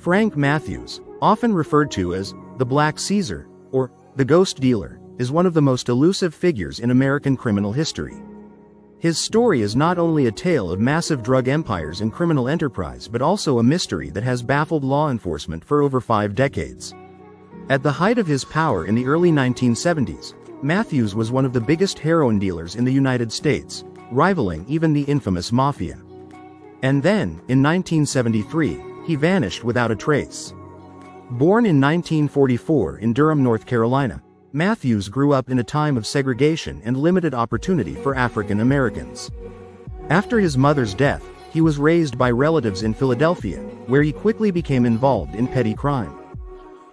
Frank Matthews, often referred to as the Black Caesar, or the Ghost Dealer, is one of the most elusive figures in American criminal history. His story is not only a tale of massive drug empires and criminal enterprise but also a mystery that has baffled law enforcement for over 5 decades. At the height of his power in the early 1970s, Matthews was one of the biggest heroin dealers in the United States, rivaling even the infamous Mafia. And then, in 1973, he vanished without a trace. Born in 1944 in Durham, North Carolina, Matthews grew up in a time of segregation and limited opportunity for African Americans. After his mother's death, he was raised by relatives in Philadelphia, where he quickly became involved in petty crime.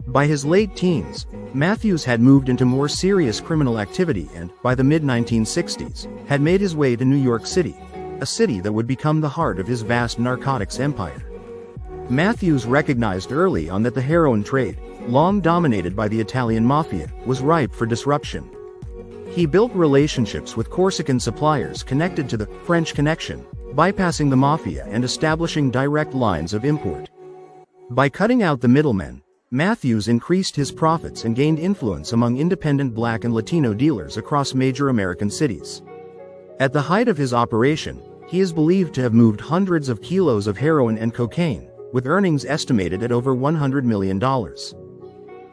By his late teens, Matthews had moved into more serious criminal activity and, by the mid-1960s, had made his way to New York City, a city that would become the heart of his vast narcotics empire. Matthews recognized early on that the heroin trade, long dominated by the Italian Mafia, was ripe for disruption. He built relationships with Corsican suppliers connected to the French Connection, bypassing the Mafia and establishing direct lines of import. By cutting out the middlemen, Matthews increased his profits and gained influence among independent Black and Latino dealers across major American cities. At the height of his operation, he is believed to have moved hundreds of kilos of heroin and cocaine, with earnings estimated at over $100 million.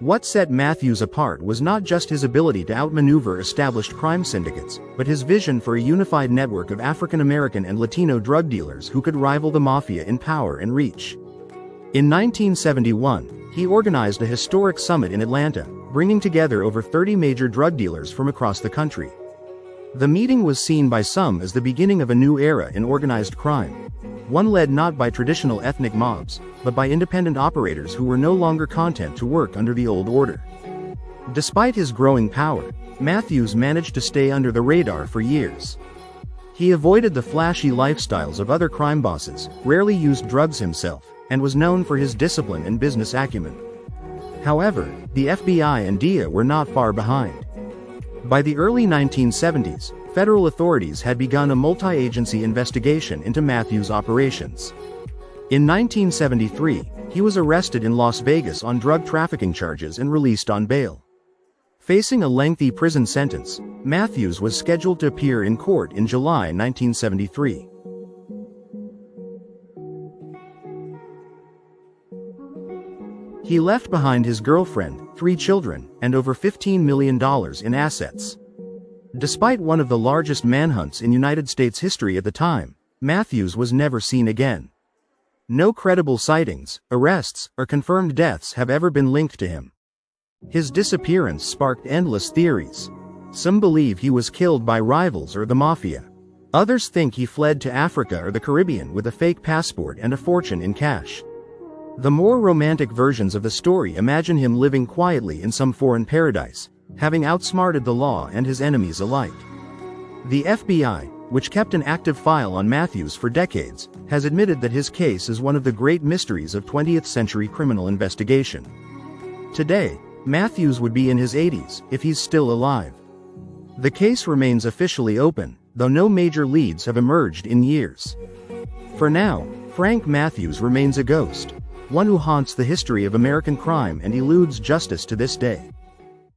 What set Matthews apart was not just his ability to outmaneuver established crime syndicates, but his vision for a unified network of African American and Latino drug dealers who could rival the Mafia in power and reach. In 1971, he organized a historic summit in Atlanta, bringing together over 30 major drug dealers from across the country. The meeting was seen by some as the beginning of a new era in organized crime, one led not by traditional ethnic mobs, but by independent operators who were no longer content to work under the old order. Despite his growing power, Matthews managed to stay under the radar for years. He avoided the flashy lifestyles of other crime bosses, rarely used drugs himself, and was known for his discipline and business acumen. However, the FBI and DEA were not far behind. By the early 1970s, federal authorities had begun a multi-agency investigation into Matthews' operations. In 1973, he was arrested in Las Vegas on drug trafficking charges and released on bail. Facing a lengthy prison sentence, Matthews was scheduled to appear in court in July 1973. He left behind his girlfriend, 3 children, and over $15 million in assets. Despite one of the largest manhunts in United States history at the time, Matthews was never seen again. No credible sightings, arrests, or confirmed deaths have ever been linked to him. His disappearance sparked endless theories. Some believe he was killed by rivals or the Mafia. Others think he fled to Africa or the Caribbean with a fake passport and a fortune in cash. The more romantic versions of the story imagine him living quietly in some foreign paradise, having outsmarted the law and his enemies alike. The FBI, which kept an active file on Matthews for decades, has admitted that his case is one of the great mysteries of 20th century criminal investigation. Today, Matthews would be in his 80s, if he's still alive. The case remains officially open, though no major leads have emerged in years. For now, Frank Matthews remains a ghost, one who haunts the history of American crime and eludes justice to this day.